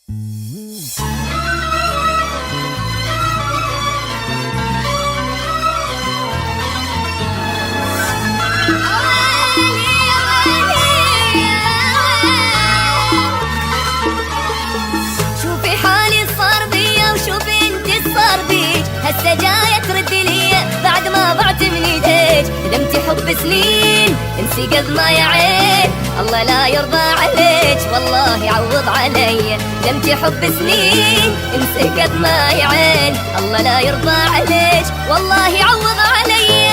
شوفي حالي صار بيا وشوفي انت صار بيج، هسه جاية ترد لي بعد ما ضعت من ايديج. ندمتي حب سنين انسي قد ما يا عين، الله لا يرضى عليك والله يعوض علي. ندمتي حب سنين انسي قد ما يا عين، الله لا يرضى عليك والله يعوض علي.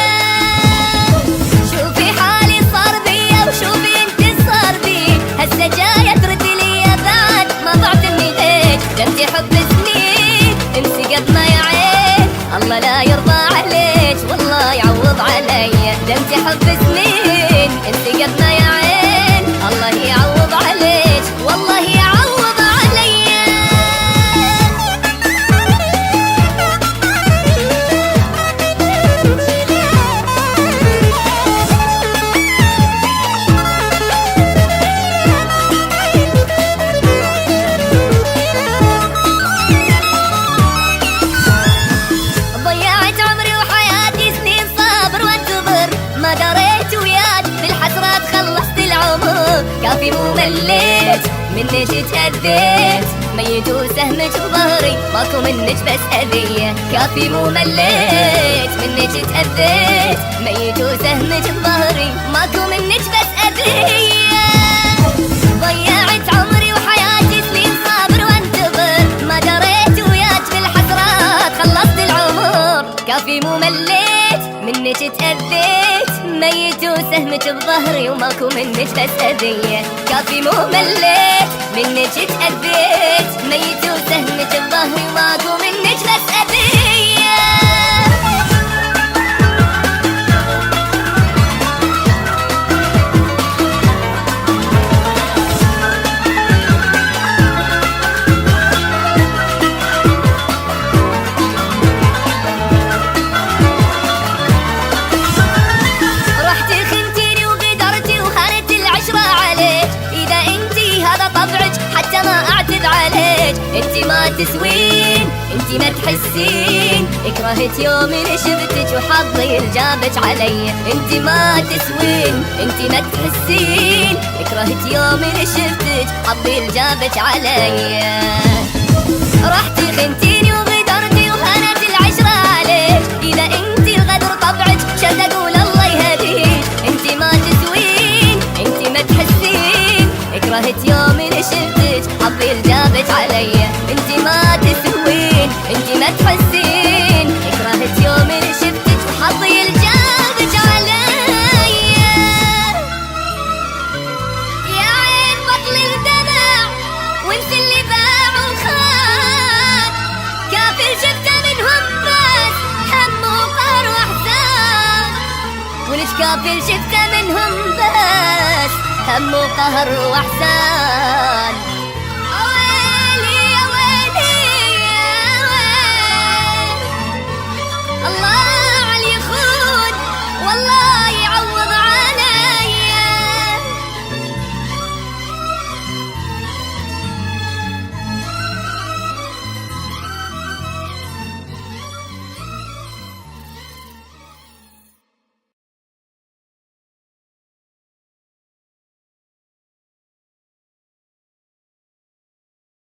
شوفي حالي صار بيا وشوفي انت صار بي، هسه جاية ترد لي بعد ما ضعت من ايديك. ندمتي حب سنين انسي قد ما يا عين، الله لا يرضى عليك والله يعوض علي. ندمتي حب سنين انسي قد ما يا عين، الله يعوض عليك والله يعوض علي. ضيعت عمري وحياتي سنين صابر وانتظر، ما دريت وياك بالحسرات خلصت العمر. كافي مو مليت منك تأذيت، ميت وسهمك بظهري ماكو منك بس أذية. كافي مو مليت منك تأذيت، ميت وسهمك بظهري ماكو منك بس أذية. ضيعت عمري وحياتي سنين صابر وانتظر، ما دريت وياك بالحسرات خلصت العمر. كافي مو مليت منك تأذيت، ميت وسهمك بظهري وماكو منك بس أذية. كافي مو مليت منك تأذيت، ميت وسهمك بظهري وماكو منك بس أذية. انتي ما تسوين انتي ما تحسين، اكرهت يوم اللي شفتك وحظي الجابك علي. انتي ما تسوين انتي ما تحسين، اكرهت يوم اللي شفتك حظي الجابك علي. رحتي خنتيني وغدرتي وهانت العشرة عليك، اذا انتي الغدر طبعك شد اقول الله يهديك. انتي ما تسوين انتي ما تحسين، اكرهت يوم اللي شفتك حظي الجابك علي. انتي ما تسوين انتي ما تحسين، اكرهت يوم اللي شفتك وحظي الجابك علي. يا عين بطل الدمع وانسي اللي باع وخان، كافر شفته منهم بس هم وقهر واحزان. ولش كافر شفته منهم بس هم وقهر واحزان.